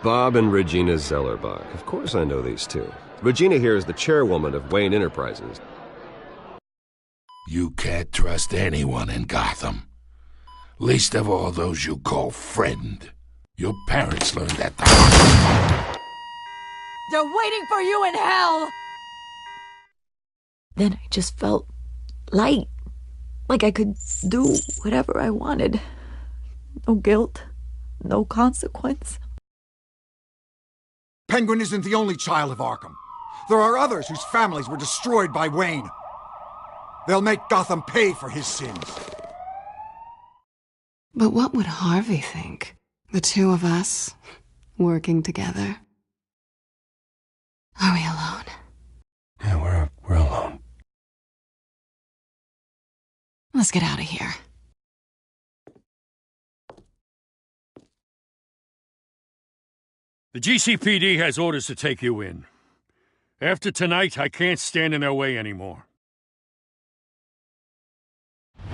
Bob and Regina Zellerbach. Of course I know these two. Regina here is the chairwoman of Wayne Enterprises. You can't trust anyone in Gotham. Least of all those you call friend. Your parents learned that the hard way. They're waiting for you in hell! Then I just felt light. Like I could do whatever I wanted. No guilt. No consequence. Penguin isn't the only child of Arkham. There are others whose families were destroyed by Wayne. They'll make Gotham pay for his sins. But what would Harvey think? The two of us, working together. Are we alone? Yeah, we're alone. Let's get out of here. The GCPD has orders to take you in. After tonight, I can't stand in their way anymore.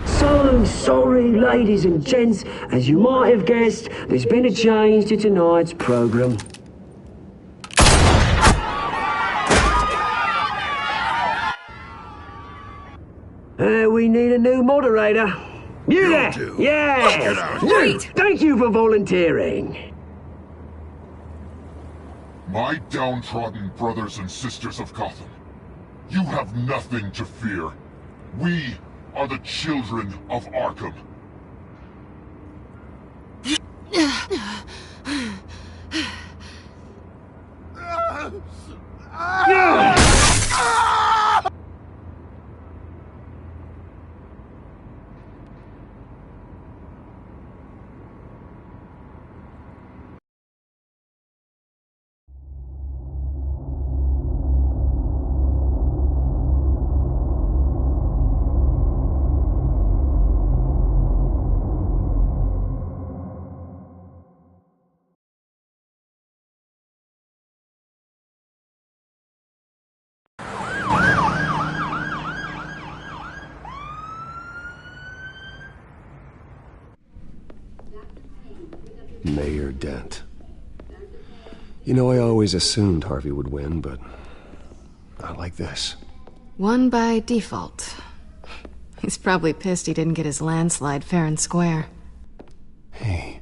So sorry, ladies and gents. As you might have guessed, there's been a change to tonight's program. We need a new moderator. You there? do. Yeah. Wait. Thank you for volunteering. My downtrodden brothers and sisters of Gotham, you have nothing to fear. We are the children of Arkham. Mayor Dent. You know, I always assumed Harvey would win, but not like this. Won by default. He's probably pissed he didn't get his landslide fair and square. Hey,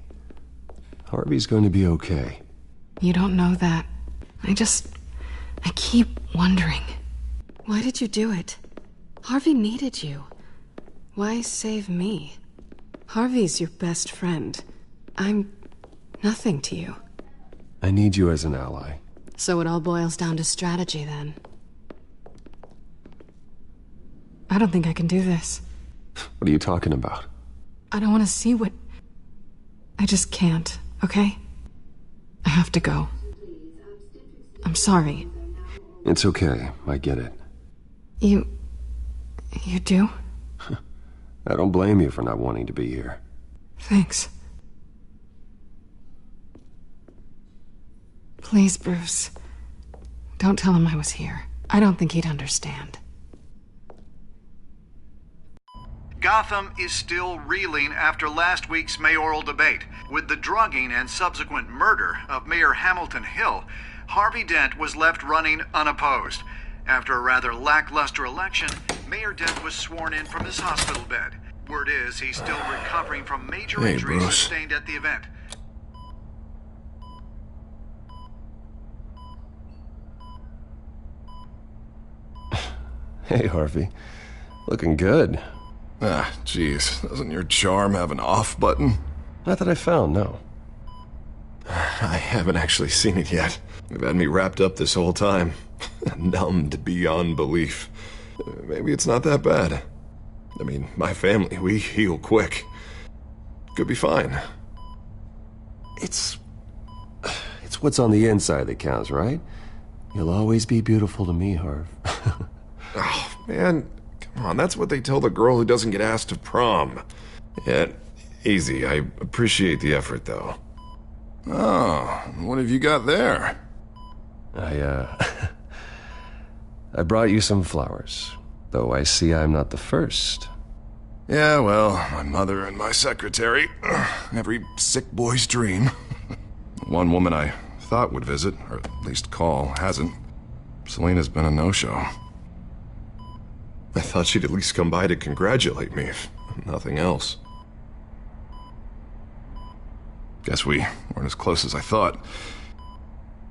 Harvey's going to be okay. You don't know that. I keep wondering. Why did you do it? Harvey needed you. Why save me? Harvey's your best friend. I'm nothing to you. I need you as an ally. So it all boils down to strategy, then. I don't think I can do this. What are you talking about? I don't want to see what... I just can't, okay? I have to go. I'm sorry. It's okay. I get it. You do? I don't blame you for not wanting to be here. Thanks. Please, Bruce. Don't tell him I was here. I don't think he'd understand. Gotham is still reeling after last week's mayoral debate. With the drugging and subsequent murder of Mayor Hamilton Hill, Harvey Dent was left running unopposed. After a rather lackluster election, Mayor Dent was sworn in from his hospital bed. Word is he's still recovering from major injuries sustained at the event. Hey, Harvey. Looking good. Ah, jeez. Doesn't your charm have an off button? Not that I found, no. I haven't actually seen it yet. You've had me wrapped up this whole time. Numbed beyond belief. Maybe it's not that bad. I mean, my family, we heal quick. Could be fine. It's what's on the inside that counts, right? You'll always be beautiful to me, Harv. Oh, man. Come on, that's what they tell the girl who doesn't get asked to prom. Yeah, easy. I appreciate the effort, though. Oh, what have you got there? I brought you some flowers. Though I see I'm not the first. Yeah, well, my mother and my secretary. Every sick boy's dream. One woman I thought would visit, or at least call, hasn't. Selena's been a no-show. I thought she'd at least come by to congratulate me, if nothing else. Guess we weren't as close as I thought.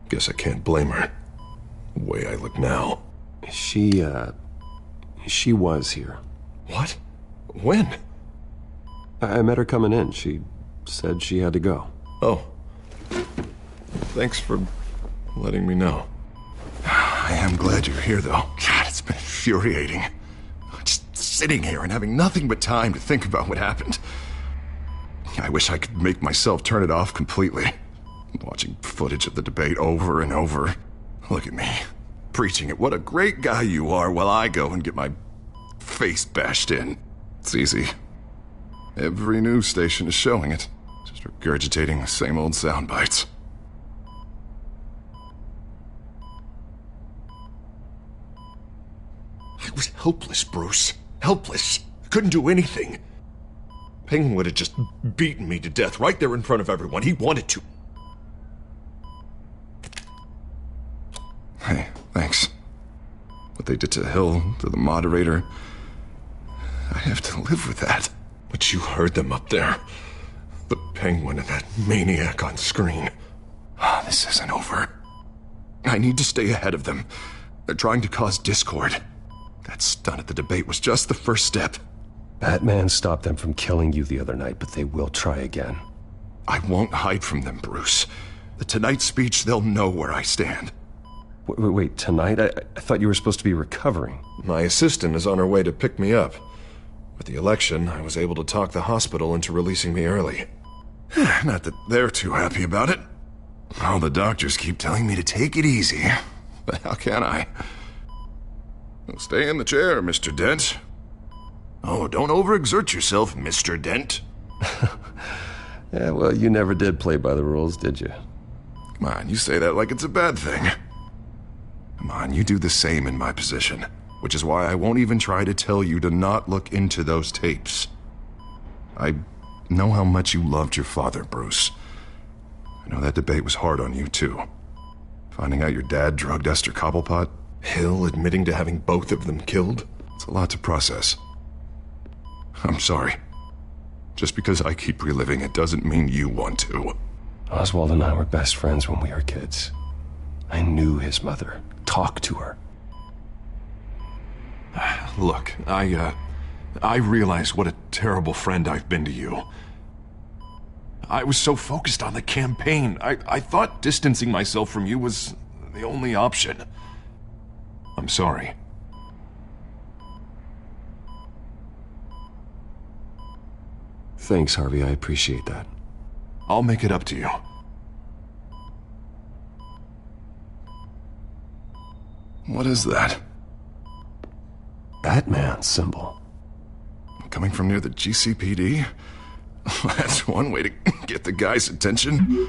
Guess I can't blame her. The way I look now. She was here. What? When? I met her coming in. She said she had to go. Oh. Thanks for letting me know. I am glad you're here, though. God, it's been infuriating. Just sitting here and having nothing but time to think about what happened. I wish I could make myself turn it off completely. Watching footage of the debate over and over. Look at me, preaching it. What a great guy you are, while I go and get my face bashed in. It's easy. Every news station is showing it. Just regurgitating the same old sound bites. I was helpless, Bruce. Helpless. I couldn't do anything. Penguin would have just beaten me to death right there in front of everyone. He wanted to. Hey, thanks. What they did to Hill, to the moderator, I have to live with that. But you heard them up there. The Penguin and that maniac on screen. This isn't over. I need to stay ahead of them. They're trying to cause discord. That stunt at the debate was just the first step. Batman stopped them from killing you the other night, but they will try again. I won't hide from them, Bruce. The Tonight speech, they'll know where I stand. Wait, tonight? I thought you were supposed to be recovering. My assistant is on her way to pick me up. With the election, I was able to talk the hospital into releasing me early. Not that they're too happy about it. All the doctors keep telling me to take it easy. But how can I? Well, stay in the chair, Mr. Dent. Oh, don't overexert yourself, Mr. Dent. Yeah, well, you never did play by the rules, did you? Come on, you say that like it's a bad thing. Come on, you do the same in my position. Which is why I won't even try to tell you to not look into those tapes. I know how much you loved your father, Bruce. I know that debate was hard on you, too. Finding out your dad drugged Esther Cobblepot, Hill admitting to having both of them killed. It's a lot to process. I'm sorry. Just because I keep reliving it doesn't mean you want to. Oswald and I were best friends when we were kids. I knew his mother. Talked to her. Look, I realize what a terrible friend I've been to you. I was so focused on the campaign. I thought distancing myself from you was the only option. I'm sorry. Thanks, Harvey. I appreciate that. I'll make it up to you. What is that? Batman symbol. Coming from near the GCPD? That's one way to get the guy's attention.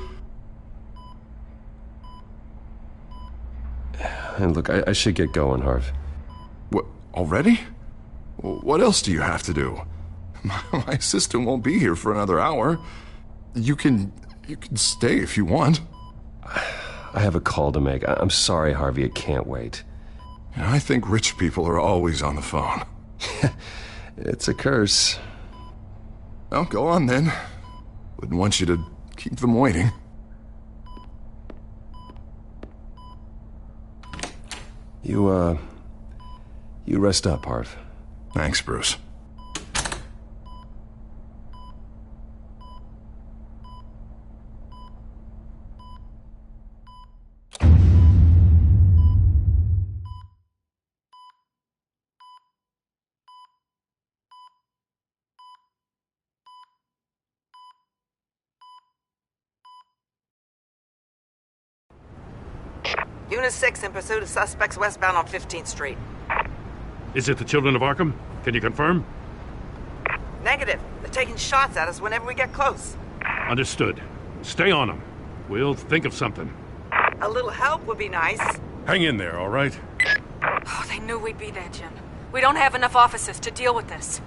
And look, I should get going, Harv. What, already? What else do you have to do? My assistant won't be here for another hour. You can stay if you want. I have a call to make. I'm sorry, Harvey. I can't wait. I think rich people are always on the phone. It's a curse. Well, go on then. Wouldn't want you to keep them waiting. You rest up, Harv. Thanks, Bruce. Unit 6 in pursuit of suspects westbound on 15th Street. Is it the Children of Arkham? Can you confirm? Negative. They're taking shots at us whenever we get close. Understood. Stay on them. We'll think of something. A little help would be nice. Hang in there, all right? Oh, they knew we'd be there, Jim. We don't have enough officers to deal with this.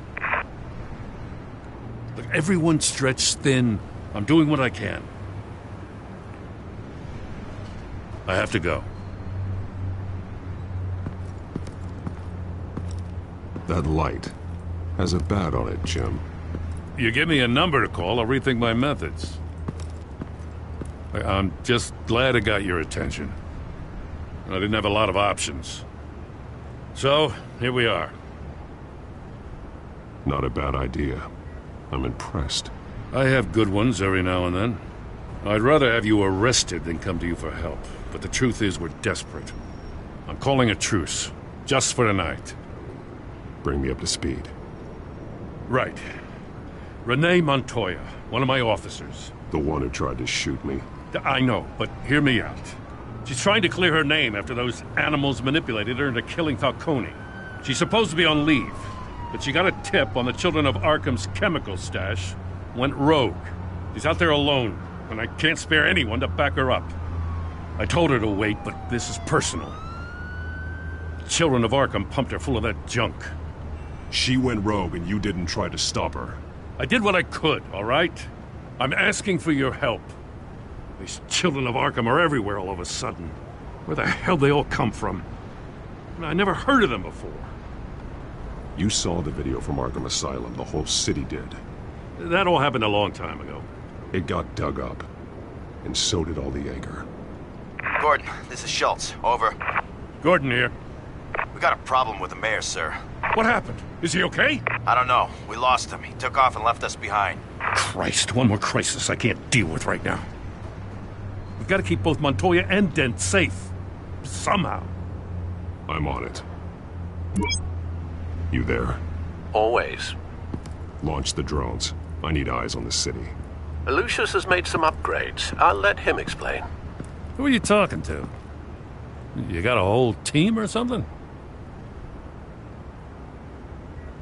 Look, everyone's stretched thin. I'm doing what I can. I have to go. That light has a bat on it, Jim. You give me a number to call, I'll rethink my methods. I'm just glad it got your attention. I didn't have a lot of options. So, here we are. Not a bad idea. I'm impressed. I have good ones every now and then. I'd rather have you arrested than come to you for help. But the truth is, we're desperate. I'm calling a truce. Just for tonight. Bring me up to speed. Right. Renee Montoya, one of my officers. The one who tried to shoot me. I know, but hear me out. She's trying to clear her name after those animals manipulated her into killing Falcone. She's supposed to be on leave, but she got a tip on the Children of Arkham's chemical stash, went rogue. She's out there alone, and I can't spare anyone to back her up. I told her to wait, but this is personal. The Children of Arkham pumped her full of that junk. She went rogue and you didn't try to stop her. I did what I could, all right? I'm asking for your help. These Children of Arkham are everywhere all of a sudden. Where the hell they all come from? I never heard of them before. You saw the video from Arkham Asylum. The whole city did. That all happened a long time ago. It got dug up. And so did all the anger. Gordon, this is Schultz. Over. Gordon here. We got a problem with the mayor, sir. What happened? Is he okay? I don't know. We lost him. He took off and left us behind. Christ, one more crisis I can't deal with right now. We've got to keep both Montoya and Dent safe. Somehow. I'm on it. You there? Always. Launch the drones. I need eyes on the city. Lucius has made some upgrades. I'll let him explain. Who are you talking to? You got a whole team or something?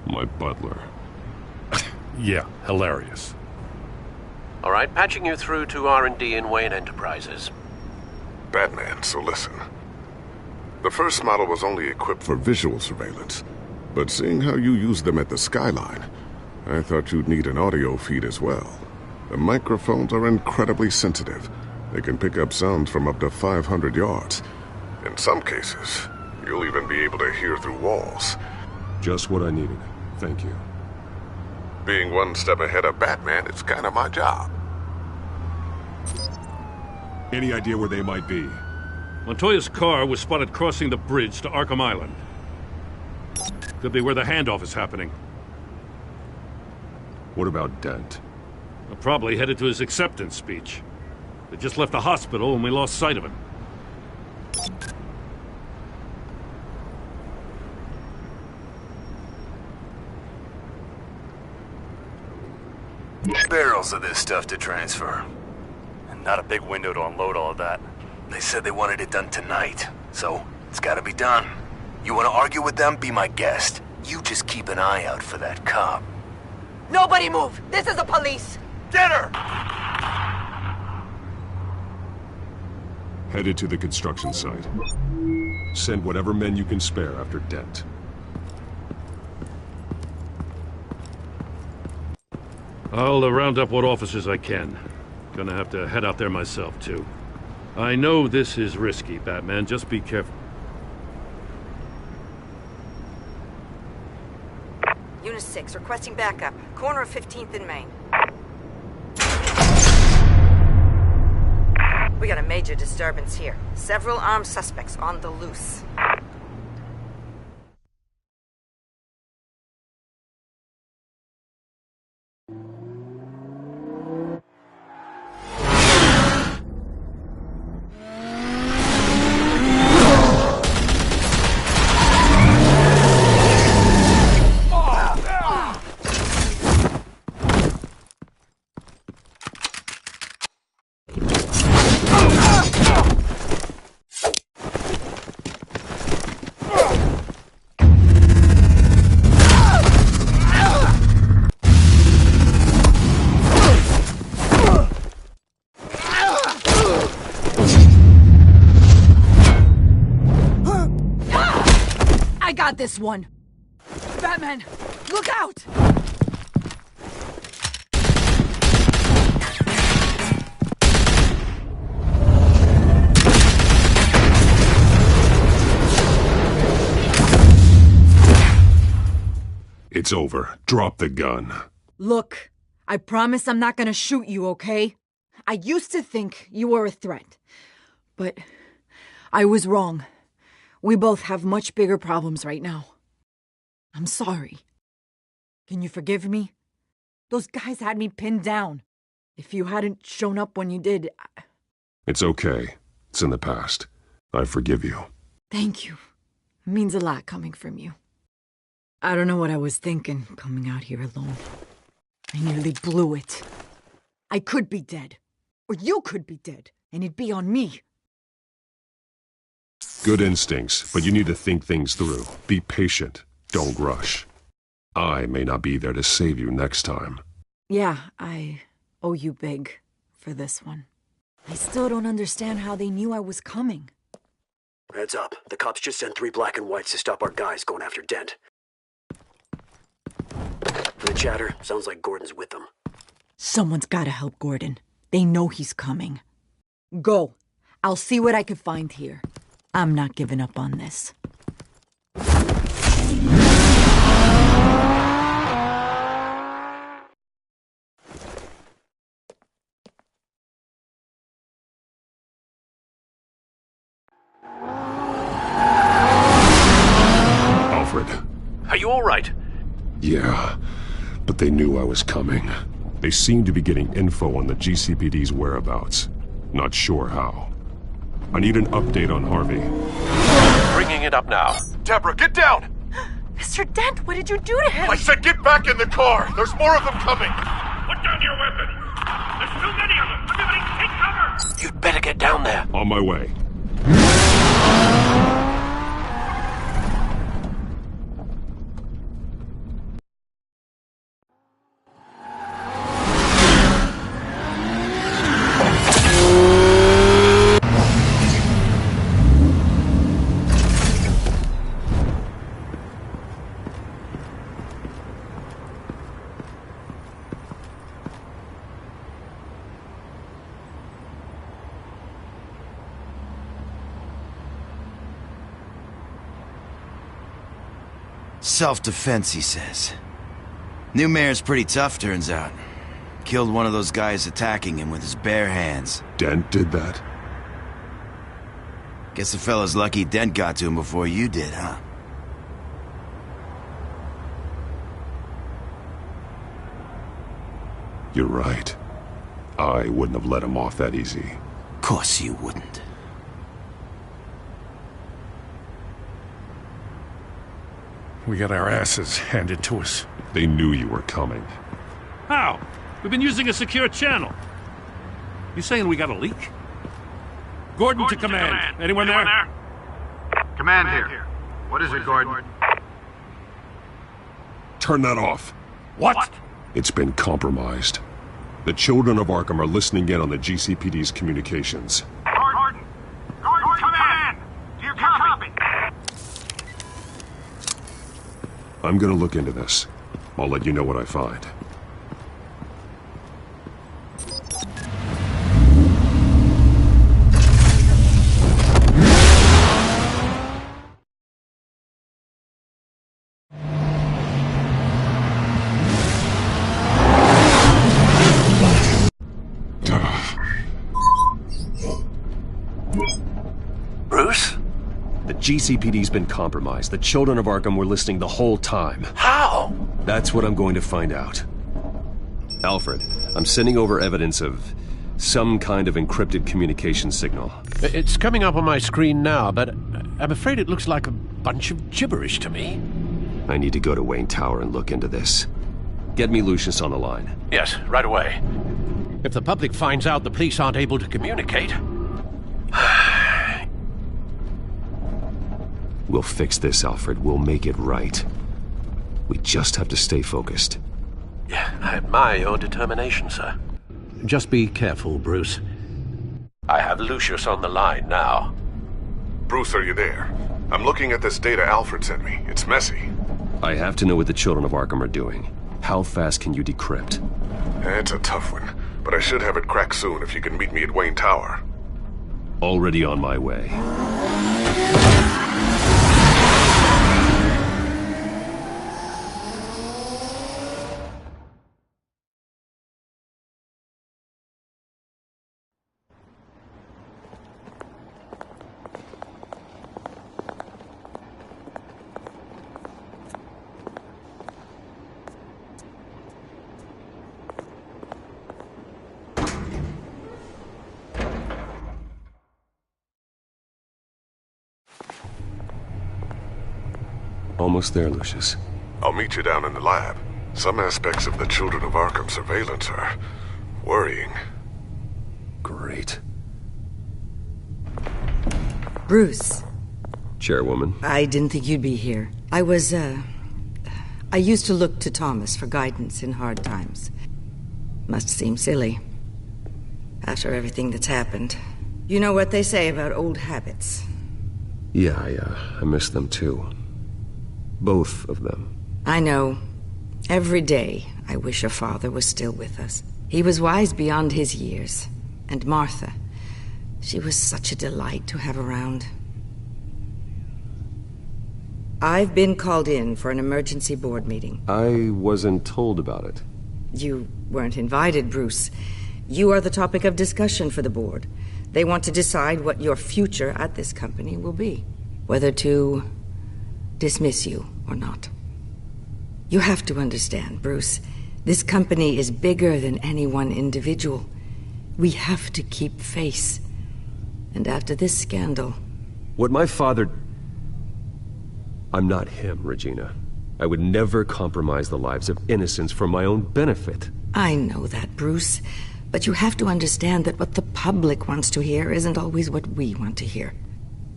My butler. Yeah, hilarious. All right, patching you through to R&D in Wayne Enterprises. Batman, so listen. The first model was only equipped for visual surveillance, but seeing how you use them at the skyline, I thought you'd need an audio feed as well. The microphones are incredibly sensitive. They can pick up sounds from up to 500 yards. In some cases, you'll even be able to hear through walls. Just what I needed. Thank you. Being one step ahead of Batman, it's kind of my job. Any idea where they might be? Montoya's car was spotted crossing the bridge to Arkham Island. Could be where the handoff is happening. What about Dent? Probably headed to his acceptance speech. They just left the hospital and we lost sight of him. Barrels of this stuff to transfer. And not a big window to unload all of that. They said they wanted it done tonight, so it's gotta be done. You wanna argue with them? Be my guest. You just keep an eye out for that cop. Nobody move! This is the police! Get her! Headed to the construction site. Send whatever men you can spare after Dent. I'll round up what officers I can. Gonna have to head out there myself, too. I know this is risky, Batman. Just be careful. Unit 6, requesting backup. Corner of 15th and Main. We got a major disturbance here. Several armed suspects on the loose. This one. Batman, look out! It's over. Drop the gun. Look, I promise I'm not gonna shoot you, okay? I used to think you were a threat. But I was wrong. We both have much bigger problems right now. I'm sorry. Can you forgive me? Those guys had me pinned down. If you hadn't shown up when you did... It's okay. It's in the past. I forgive you. Thank you. It means a lot coming from you. I don't know what I was thinking coming out here alone. I nearly blew it. I could be dead. Or you could be dead, and it'd be on me. Good instincts, but you need to think things through. Be patient. Don't rush. I may not be there to save you next time. Yeah, I owe you big for this one. I still don't understand how they knew I was coming. Heads up. The cops just sent 3 black and whites to stop our guys going after Dent. For the chatter, sounds like Gordon's with them. Someone's gotta help Gordon. They know he's coming. Go. I'll see what I can find here. I'm not giving up on this. Alfred. Are you all right? Yeah, but they knew I was coming. They seem to be getting info on the GCPD's whereabouts. Not sure how. I need an update on Harvey. Bringing it up now. Deborah, get down! Mr. Dent, what did you do to him? I said get back in the car! There's more of them coming! Put down your weapon! There's too many of them! Everybody take cover! You'd better get down there. On my way. Self-defense, he says. New mayor's pretty tough, turns out. Killed one of those guys attacking him with his bare hands. Dent did that? Guess the fella's lucky Dent got to him before you did, huh? You're right. I wouldn't have let him off that easy. Course you wouldn't. We got our asses handed to us. They knew you were coming. How? We've been using a secure channel. You saying we got a leak? Gordon to command. Anyone there? Command here. What is it, Gordon? Turn that off. What? It's been compromised. The children of Arkham are listening in on the GCPD's communications. Gordon! Gordon, command! Do you copy? I'm gonna look into this. I'll let you know what I find. Bruce? The GCPD's been compromised. The children of Arkham were listening the whole time. How? That's what I'm going to find out. Alfred, I'm sending over evidence of some kind of encrypted communication signal. It's coming up on my screen now, but I'm afraid it looks like a bunch of gibberish to me. I need to go to Wayne Tower and look into this. Get me Lucius on the line. Yes, right away. If the public finds out the police aren't able to communicate... We'll fix this, Alfred. We'll make it right. We just have to stay focused. Yeah, I admire your determination, sir. Just be careful, Bruce. I have Lucius on the line now. Bruce, are you there? I'm looking at this data Alfred sent me. It's messy. I have to know what the children of Arkham are doing. How fast can you decrypt? It's a tough one, but I should have it cracked soon if you can meet me at Wayne Tower. Already on my way. Almost there, Lucius. I'll meet you down in the lab. Some aspects of the Children of Arkham surveillance are worrying. Great. Bruce. Chairwoman. I didn't think you'd be here. I used to look to Thomas for guidance in hard times. Must seem silly. After everything that's happened. You know what they say about old habits. Yeah, I miss them too. Both of them. I know. Every day, I wish your father was still with us. He was wise beyond his years. And Martha, she was such a delight to have around. I've been called in for an emergency board meeting. I wasn't told about it. You weren't invited, Bruce. You are the topic of discussion for the board. They want to decide what your future at this company will be. Whether to dismiss you or not. You have to understand, Bruce. This company is bigger than any one individual. We have to keep face. And after this scandal... What my father... I'm not him, Regina. I would never compromise the lives of innocents for my own benefit. I know that, Bruce. But you have to understand that what the public wants to hear isn't always what we want to hear.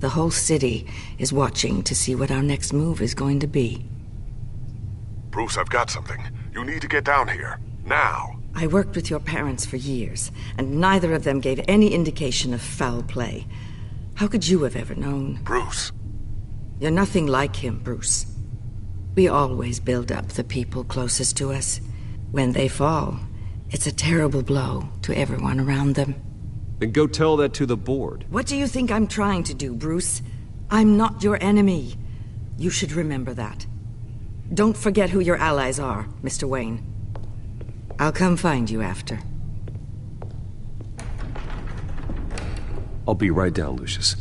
The whole city is watching to see what our next move is going to be. Bruce, I've got something. You need to get down here. Now. I worked with your parents for years, and neither of them gave any indication of foul play. How could you have ever known? Bruce. You're nothing like him, Bruce. We always build up the people closest to us. When they fall, it's a terrible blow to everyone around them. Then go tell that to the board. What do you think I'm trying to do, Bruce? I'm not your enemy. You should remember that. Don't forget who your allies are, Mr. Wayne. I'll come find you after. I'll be right down, Lucius.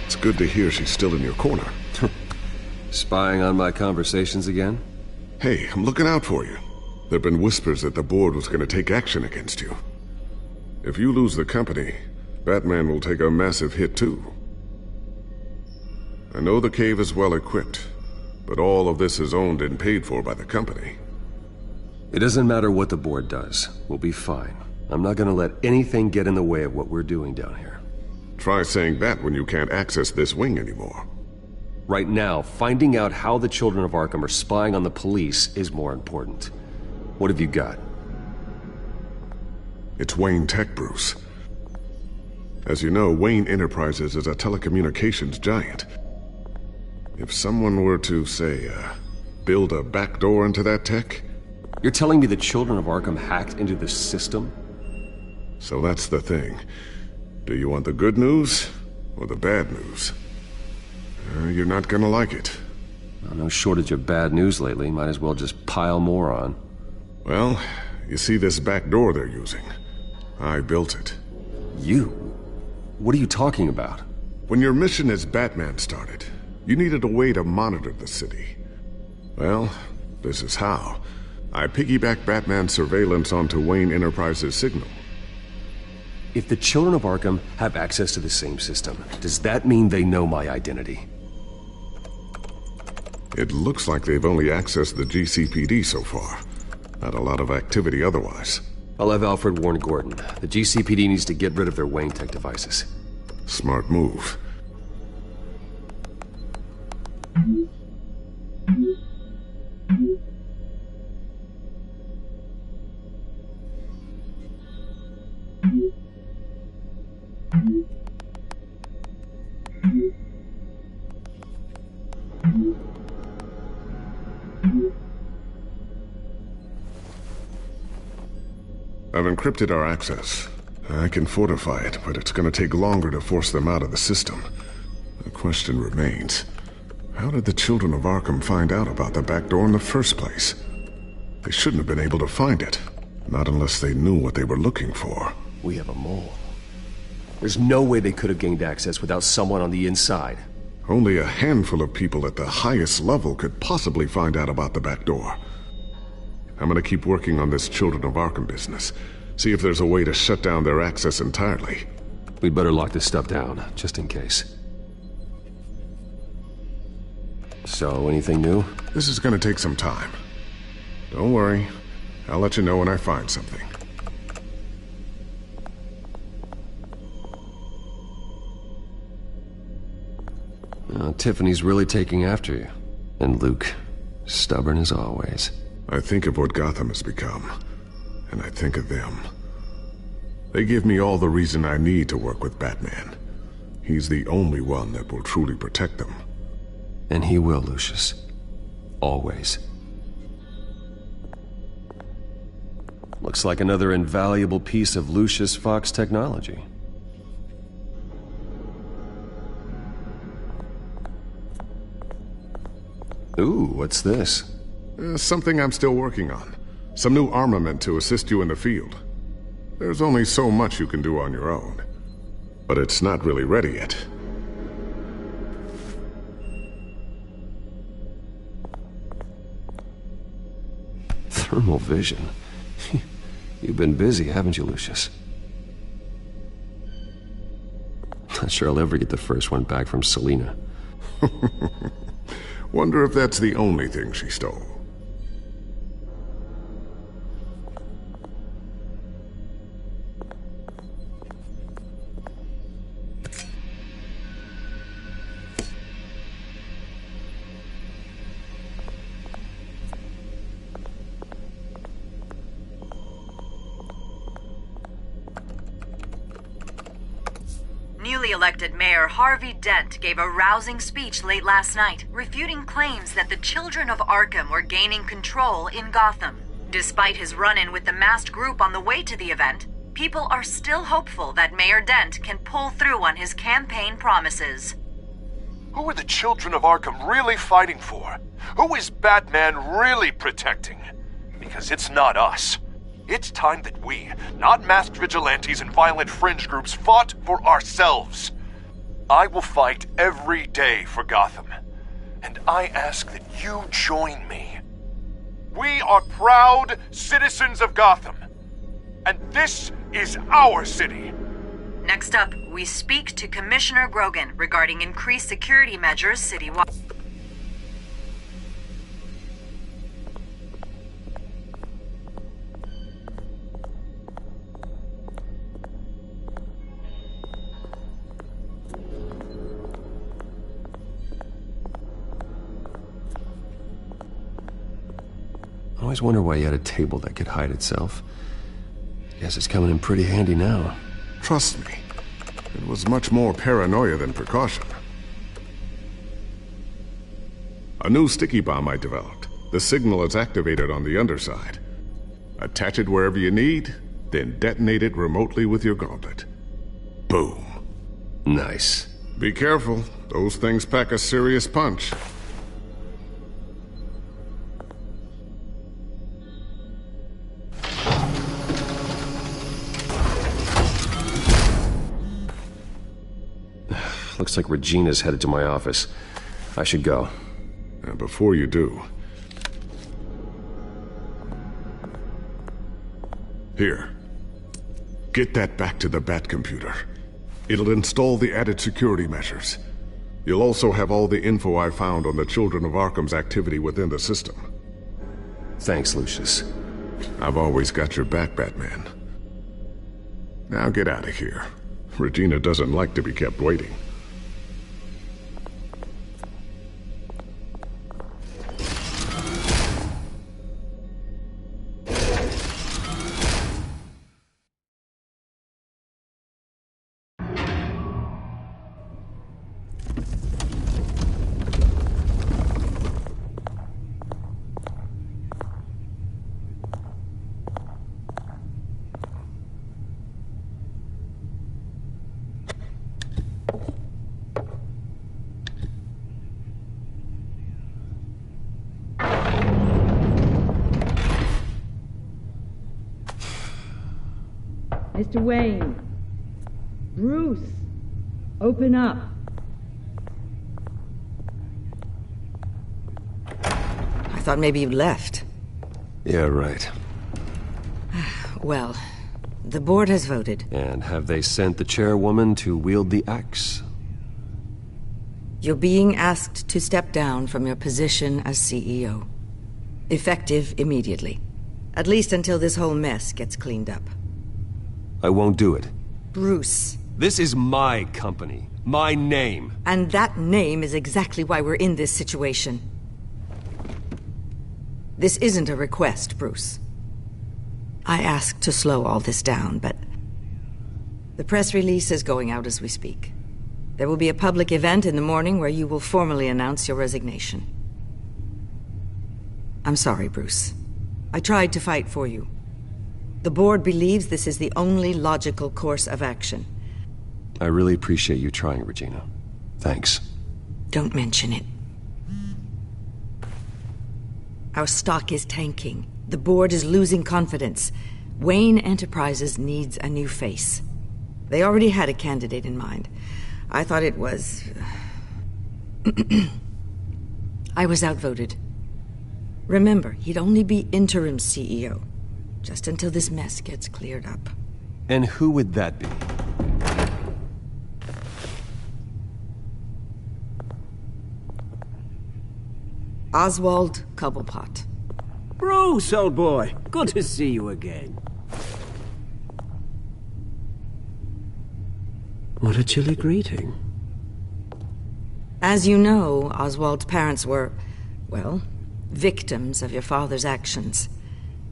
It's good to hear she's still in your corner. Spying on my conversations again? Hey, I'm looking out for you. There've been whispers that the board was going to take action against you. If you lose the company, Batman will take a massive hit too. I know the cave is well equipped, but all of this is owned and paid for by the company. It doesn't matter what the board does. We'll be fine. I'm not gonna let anything get in the way of what we're doing down here. Try saying that when you can't access this wing anymore. Right now, finding out how the Children of Arkham are spying on the police is more important. What have you got? It's Wayne Tech, Bruce. As you know, Wayne Enterprises is a telecommunications giant. If someone were to, say, build a backdoor into that tech... You're telling me the Children of Arkham hacked into the system? So that's the thing. Do you want the good news or the bad news? You're not gonna like it. No shortage of bad news lately. Might as well just pile more on. Well, you see this back door they're using? I built it. You? What are you talking about? When your mission as Batman started, you needed a way to monitor the city. Well, this is how. I piggybacked Batman's surveillance onto Wayne Enterprises' signal. If the Children of Arkham have access to the same system, does that mean they know my identity? It looks like they've only accessed the GCPD so far. Not a lot of activity otherwise. I'll have Alfred warn Gordon. The GCPD needs to get rid of their Wayne Tech devices. Smart move. I've encrypted our access. I can fortify it, but it's going to take longer to force them out of the system. The question remains, how did the children of Arkham find out about the back door in the first place? They shouldn't have been able to find it. Not unless they knew what they were looking for. We have a mole. There's no way they could have gained access without someone on the inside. Only a handful of people at the highest level could possibly find out about the back door. I'm gonna keep working on this Children of Arkham business. See if there's a way to shut down their access entirely. We'd better lock this stuff down, just in case. So, anything new? This is gonna take some time. Don't worry. I'll let you know when I find something. Tiffany's really taking after you. And Luke, stubborn as always. I think of what Gotham has become, and I think of them. They give me all the reason I need to work with Batman. He's the only one that will truly protect them. And he will, Lucius. Always. Looks like another invaluable piece of Lucius Fox technology. Ooh, what's this? Something I'm still working on. Some new armament to assist you in the field. There's only so much you can do on your own. But it's not really ready yet. Thermal vision. You've been busy, haven't you, Lucius? Not sure I'll ever get the first one back from Selina. Wonder if that's the only thing she stole. Newly elected Mayor Harvey Dent gave a rousing speech late last night, refuting claims that the children of Arkham were gaining control in Gotham. Despite his run-in with the masked group on the way to the event, people are still hopeful that Mayor Dent can pull through on his campaign promises. Who are the children of Arkham really fighting for? Who is Batman really protecting? Because it's not us. It's time that we, not masked vigilantes and violent fringe groups, fought for ourselves. I will fight every day for Gotham, and I ask that you join me. We are proud citizens of Gotham, and this is our city. Next up, we speak to Commissioner Grogan regarding increased security measures citywide. I always wonder why you had a table that could hide itself. Guess it's coming in pretty handy now. Trust me, it was much more paranoia than precaution. A new sticky bomb I developed. The signal is activated on the underside. Attach it wherever you need, then detonate it remotely with your gauntlet. Boom. Nice. Be careful, those things pack a serious punch. Looks like Regina's headed to my office. I should go. And before you do... Here. Get that back to the Bat computer. It'll install the added security measures. You'll also have all the info I found on the Children of Arkham's activity within the system. Thanks, Lucius. I've always got your back, Batman. Now get out of here. Regina doesn't like to be kept waiting. Mr. Wayne. Bruce, open up. I thought maybe you left. Yeah, right. Well, the board has voted. And have they sent the chairwoman to wield the axe? You're being asked to step down from your position as CEO. Effective immediately. At least until this whole mess gets cleaned up. I won't do it. Bruce. This is my company. My name. And that name is exactly why we're in this situation. This isn't a request, Bruce. I asked to slow all this down, but the press release is going out as we speak. There will be a public event in the morning where you will formally announce your resignation. I'm sorry, Bruce. I tried to fight for you. The board believes this is the only logical course of action. I really appreciate you trying, Regina. Thanks. Don't mention it. Our stock is tanking. The board is losing confidence. Wayne Enterprises needs a new face. They already had a candidate in mind. I thought it was... I was outvoted. Remember, he'd only be interim CEO, just until this mess gets cleared up. And who would that be? Oswald Cobblepot. Bruce, old boy. Good to see you again. What a chilly greeting. As you know, Oswald's parents were, well, victims of your father's actions.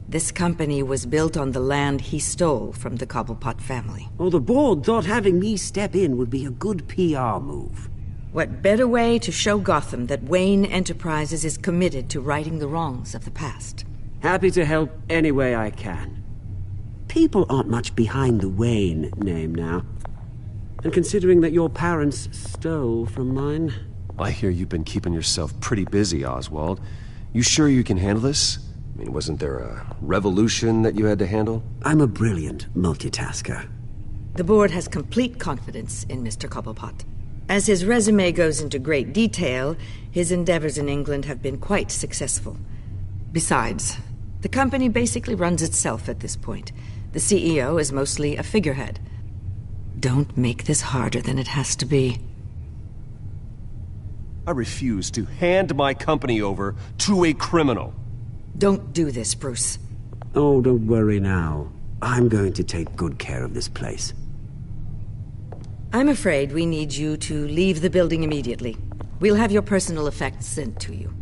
This company was built on the land he stole from the Cobblepot family. Oh, the board thought having me step in would be a good PR move. What better way to show Gotham that Wayne Enterprises is committed to righting the wrongs of the past? Happy to help any way I can. People aren't much behind the Wayne name now. And considering that your parents stole from mine... I hear you've been keeping yourself pretty busy, Oswald. You sure you can handle this? I mean, wasn't there a revolution that you had to handle? I'm a brilliant multitasker. The board has complete confidence in Mr. Cobblepot. As his resume goes into great detail, his endeavors in England have been quite successful. Besides, the company basically runs itself at this point. The CEO is mostly a figurehead. Don't make this harder than it has to be. I refuse to hand my company over to a criminal. Don't do this, Bruce. Oh, don't worry now. I'm going to take good care of this place. I'm afraid we need you to leave the building immediately. We'll have your personal effects sent to you.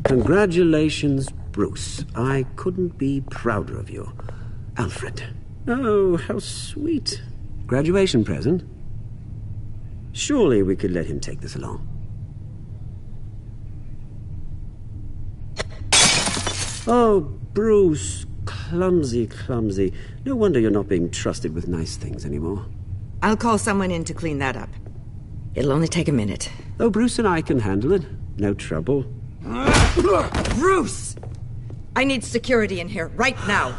Congratulations, Bruce. I couldn't be prouder of you. Alfred. Oh, how sweet. Graduation present? Surely we could let him take this along. Oh, Bruce. Clumsy, clumsy. No wonder you're not being trusted with nice things anymore. I'll call someone in to clean that up. It'll only take a minute. Oh, Bruce and I can handle it. No trouble. Bruce! I need security in here, right now.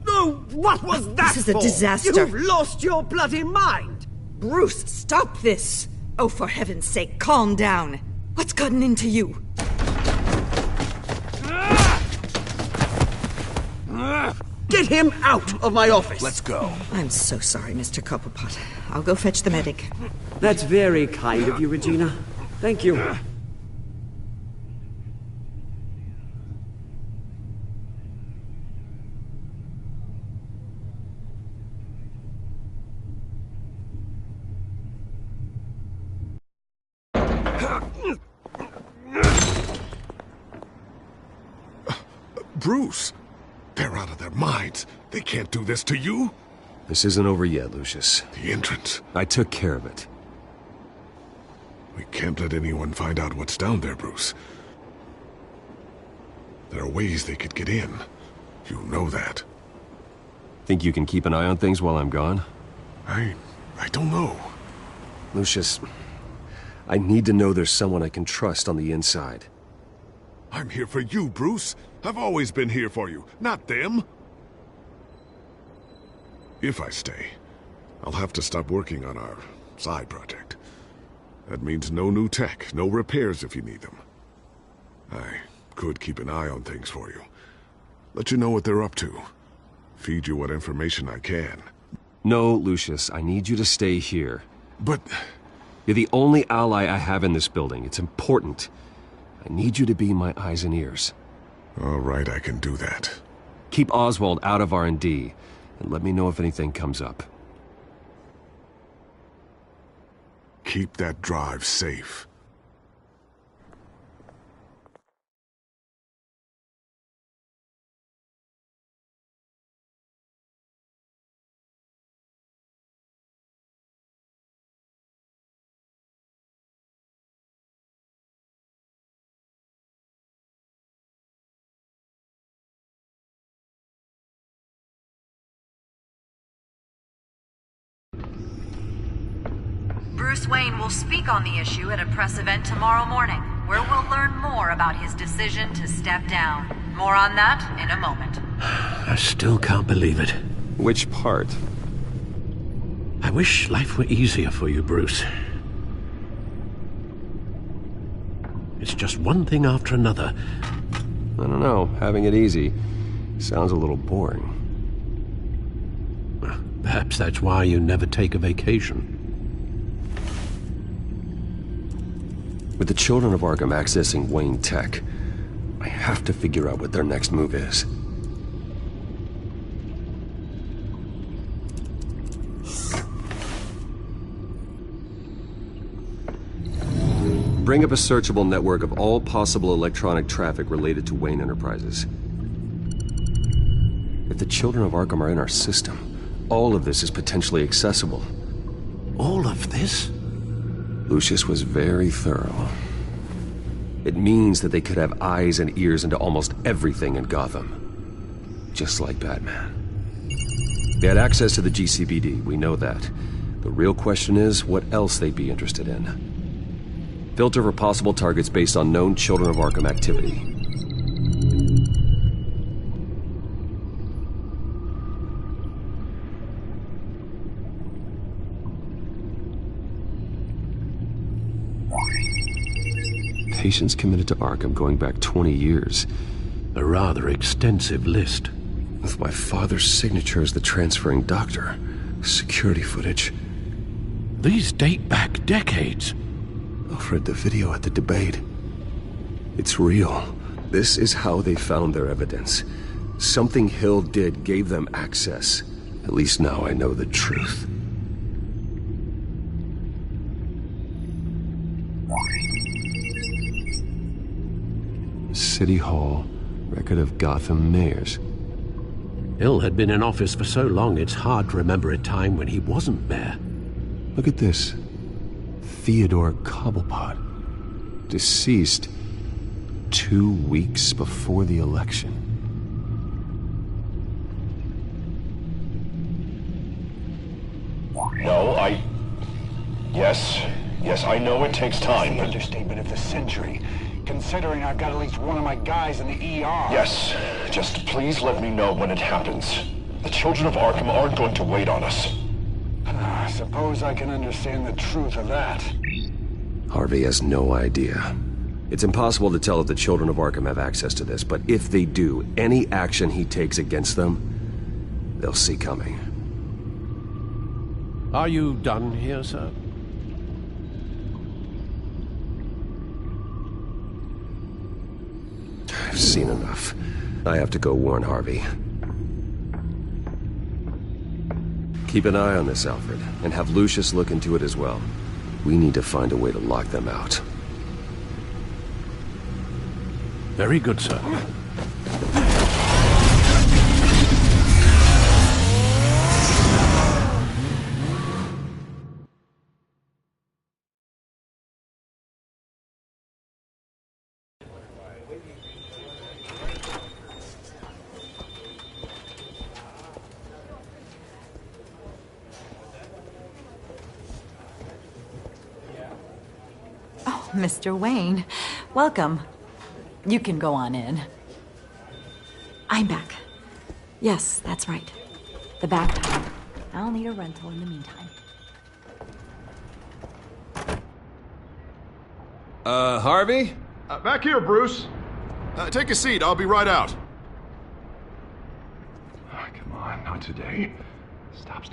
No, what was that This is a for? disaster. You've lost your bloody mind! Bruce, stop this! Oh, for heaven's sake, calm down. What's gotten into you? Get him out of my office! Let's go. I'm so sorry, Mr. Cobblepot. I'll go fetch the medic. That's very kind of you, Regina. Thank you. Bruce, they're out of their minds. They can't do this to you. This isn't over yet, Lucius. The entrance. I took care of it. We can't let anyone find out what's down there, Bruce. There are ways they could get in. You know that. Think you can keep an eye on things while I'm gone? I don't know. Lucius, I need to know there's someone I can trust on the inside. I'm here for you, Bruce. I've always been here for you, not them. If I stay, I'll have to stop working on our side project. That means no new tech, no repairs if you need them. I could keep an eye on things for you. Let you know what they're up to. Feed you what information I can. No, Lucius, I need you to stay here. But... You're the only ally I have in this building. It's important. I need you to be my eyes and ears. All right, I can do that. Keep Oswald out of R&D, and let me know if anything comes up. Keep that drive safe. Bruce Wayne will speak on the issue at a press event tomorrow morning, where we'll learn more about his decision to step down. More on that in a moment. I still can't believe it. Which part? I wish life were easier for you, Bruce. It's just one thing after another. I don't know. Having it easy sounds a little boring. Perhaps that's why you never take a vacation. With the children of Arkham accessing Wayne Tech, I have to figure out what their next move is. Bring up a searchable network of all possible electronic traffic related to Wayne Enterprises. If the children of Arkham are in our system, all of this is potentially accessible. All of this? Lucius was very thorough. It means that they could have eyes and ears into almost everything in Gotham. Just like Batman. They had access to the GCPD, we know that. The real question is what else they'd be interested in. Filter for possible targets based on known Children of Arkham activity. Patients committed to Arkham going back 20 years. A rather extensive list. With my father's signature as the transferring doctor. Security footage. These date back decades. Alfred, the video at the debate. It's real. This is how they found their evidence. Something Hill did gave them access. At least now I know the truth. City Hall, record of Gotham mayors. Hill had been in office for so long, it's hard to remember a time when he wasn't mayor. Look at this. Theodore Cobblepot. Deceased 2 weeks before the election. No, Yes, I know it takes time. That's the understatement of the century. Considering I've got at least one of my guys in the ER. Yes, just please let me know when it happens. The children of Arkham aren't going to wait on us. I suppose I can understand the truth of that. Harvey has no idea. It's impossible to tell if the children of Arkham have access to this, but if they do, any action he takes against them, they'll see coming. Are you done here, sir? I've seen enough. I have to go warn Harvey. Keep an eye on this, Alfred, and have Lucius look into it as well. We need to find a way to lock them out. Very good, sir. Mr. Wayne, welcome. You can go on in. I'm back. Yes, that's right. The backpack. I'll need a rental in the meantime. Harvey? Back here, Bruce. Take a seat. I'll be right out. Oh, come on, not today. Stop.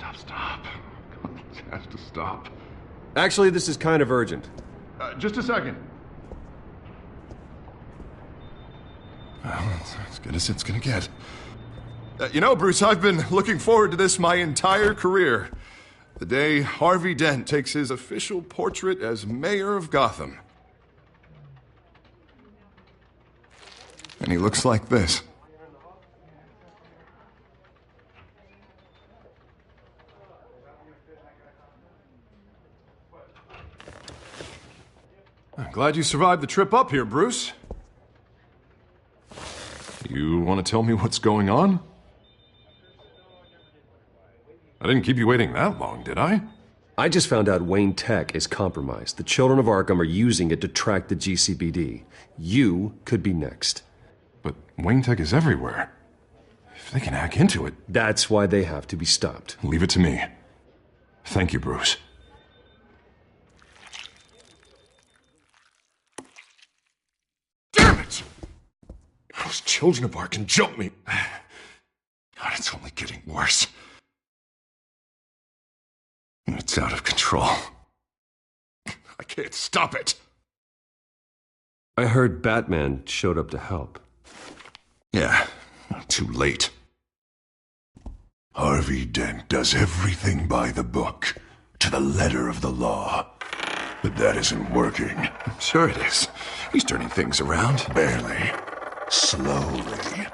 God, this has to stop. Actually, this is kind of urgent. Just a second. Well, it's as good as it's gonna get. You know, Bruce, I've been looking forward to this my entire career. The day Harvey Dent takes his official portrait as mayor of Gotham. And he looks like this. I'm glad you survived the trip up here, Bruce. You want to tell me what's going on? I didn't keep you waiting that long, did I? I just found out Wayne Tech is compromised. The children of Arkham are using it to track the GCPD. You could be next. But Wayne Tech is everywhere. If they can hack into it... That's why they have to be stopped. Leave it to me. Thank you, Bruce. Damn it! Those children of Arkham jumped me. God, it's only getting worse. It's out of control. I can't stop it. I heard Batman showed up to help. Yeah, too late. Harvey Dent does everything by the book, to the letter of the law. But that isn't working. Sure it is. He's turning things around. Barely. Slowly.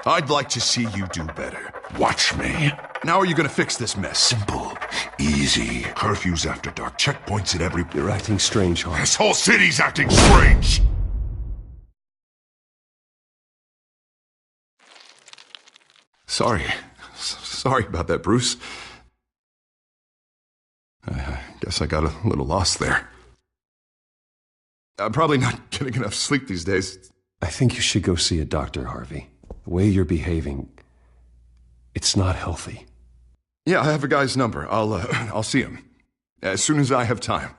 I'd like to see you do better. Watch me. Now are you gonna fix this mess? Simple. Easy. Curfews after dark. Checkpoints at every... You're acting strange, Harvey. This whole city's acting strange! Sorry about that, Bruce. I guess I got a little lost there. I'm probably not getting enough sleep these days. I think you should go see a doctor, Harvey. The way you're behaving, it's not healthy. Yeah, I have a guy's number. I'll see him as soon as I have time.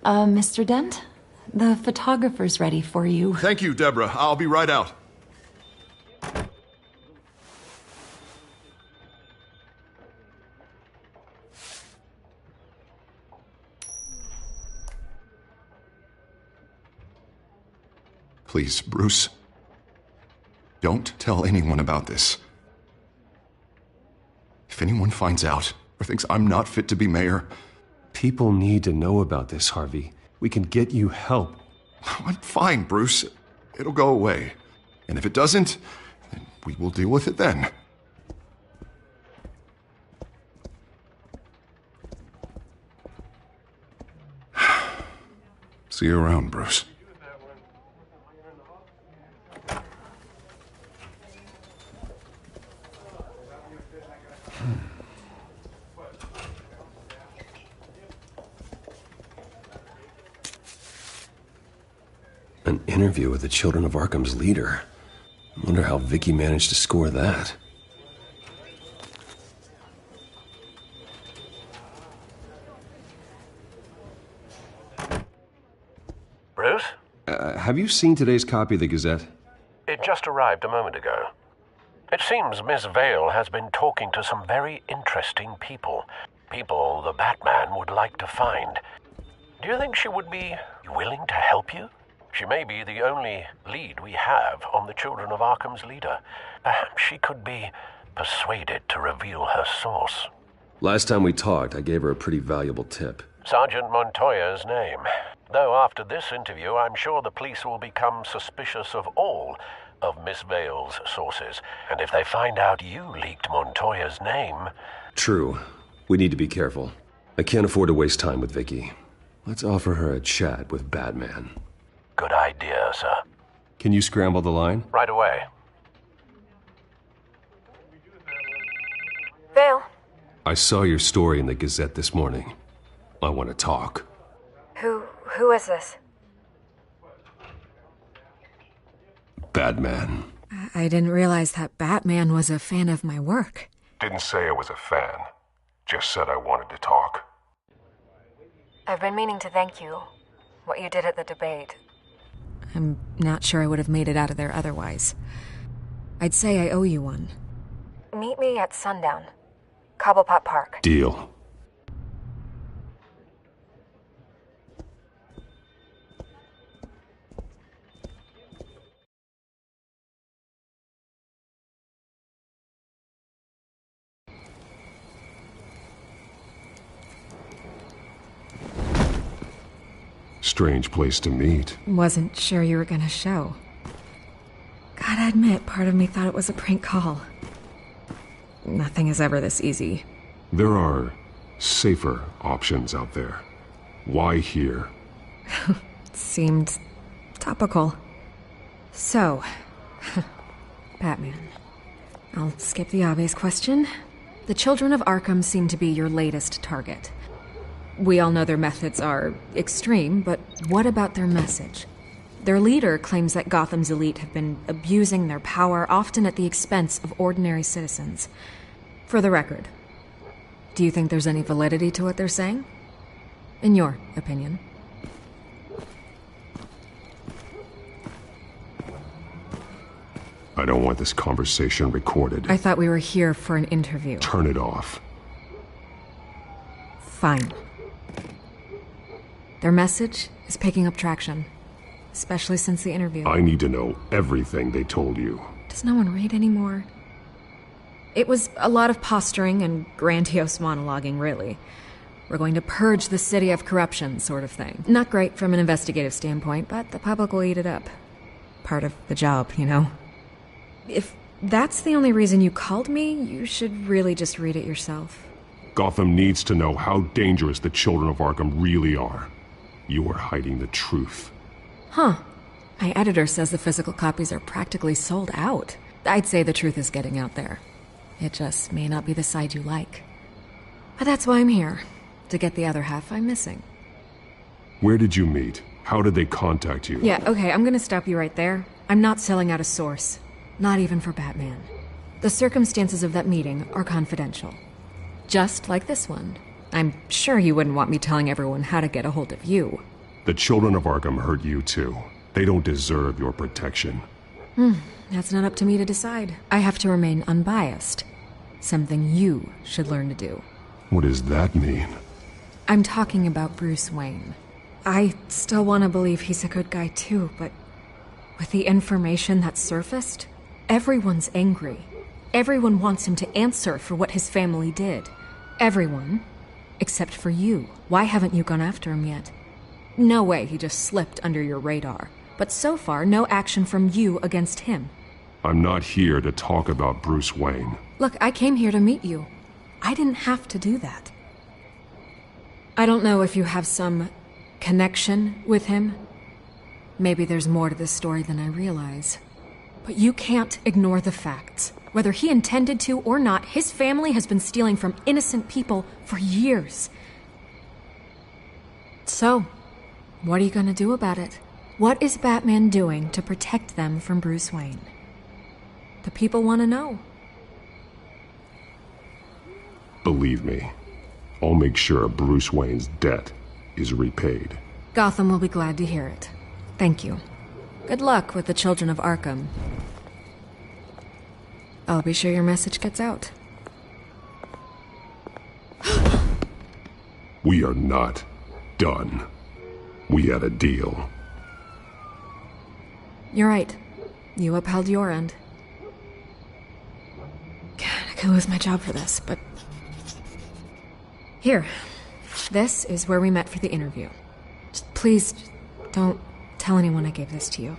Mr. Dent? The photographer's ready for you. Thank you, Deborah. I'll be right out. Please, Bruce. Don't tell anyone about this. If anyone finds out or thinks I'm not fit to be mayor... People need to know about this, Harvey. We can get you help. I'm fine, Bruce. It'll go away. And if it doesn't, then we will deal with it then. See you around, Bruce. An interview with the Children of Arkham's leader. I wonder how Vicky managed to score that. Bruce? Have you seen today's copy of the Gazette? It just arrived a moment ago. It seems Miss Vale has been talking to some very interesting people. People the Batman would like to find. Do you think she would be willing to help you? She may be the only lead we have on the Children of Arkham's leader. Perhaps she could be persuaded to reveal her source. Last time we talked, I gave her a pretty valuable tip. Sergeant Montoya's name. Though after this interview, I'm sure the police will become suspicious of all of Miss Vale's sources. And if they find out you leaked Montoya's name... True. We need to be careful. I can't afford to waste time with Vicky. Let's offer her a chat with Batman. Good idea, sir. Can you scramble the line? Right away. Vale. I saw your story in the Gazette this morning. I want to talk. Who is this? Batman. I didn't realize that Batman was a fan of my work. Didn't say I was a fan. Just said I wanted to talk. I've been meaning to thank you. What you did at the debate. I'm not sure I would have made it out of there otherwise. I'd say I owe you one. Meet me at sundown. Cobblepot Park. Deal. Strange place to meet. Wasn't sure you were gonna show. Gotta admit, part of me thought it was a prank call. Nothing is ever this easy. There are safer options out there. Why here? Seemed topical. So, Batman. I'll skip the obvious question. The children of Arkham seem to be your latest target. We all know their methods are extreme, but what about their message? Their leader claims that Gotham's elite have been abusing their power, often at the expense of ordinary citizens. For the record, do you think there's any validity to what they're saying? In your opinion? I don't want this conversation recorded. I thought we were here for an interview. Turn it off. Fine. Their message is picking up traction, especially since the interview. I need to know everything they told you. Does no one read anymore? It was a lot of posturing and grandiose monologuing, really. We're going to purge the city of corruption, sort of thing. Not great from an investigative standpoint, but the public will eat it up. Part of the job, you know? If that's the only reason you called me, you should really just read it yourself. Gotham needs to know how dangerous the children of Arkham really are. You are hiding the truth. Huh. My editor says the physical copies are practically sold out. I'd say the truth is getting out there. It just may not be the side you like. But that's why I'm here, to get the other half I'm missing. Where did you meet? How did they contact you? Yeah, okay, I'm gonna stop you right there. I'm not selling out a source. Not even for Batman. The circumstances of that meeting are confidential. Just like this one. I'm sure you wouldn't want me telling everyone how to get a hold of you. The children of Arkham hurt you too. They don't deserve your protection. That's not up to me to decide. I have to remain unbiased. Something you should learn to do. What does that mean? I'm talking about Bruce Wayne. I still want to believe he's a good guy too, but with the information that surfaced, everyone's angry. Everyone wants him to answer for what his family did. Everyone, except for you. Why haven't you gone after him yet? No way he just slipped under your radar. But so far, no action from you against him. I'm not here to talk about Bruce Wayne. Look, I came here to meet you. I didn't have to do that. I don't know if you have some connection with him. Maybe there's more to this story than I realize. But you can't ignore the facts. Whether he intended to or not, his family has been stealing from innocent people for years. So, what are you gonna do about it? What is Batman doing to protect them from Bruce Wayne? The people want to know. Believe me, I'll make sure Bruce Wayne's debt is repaid. Gotham will be glad to hear it. Thank you. Good luck with the children of Arkham. I'll be sure your message gets out. We are not done. We had a deal. You're right. You upheld your end. God, I could lose my job for this, but... Here. This is where we met for the interview. Just please, don't tell anyone I gave this to you.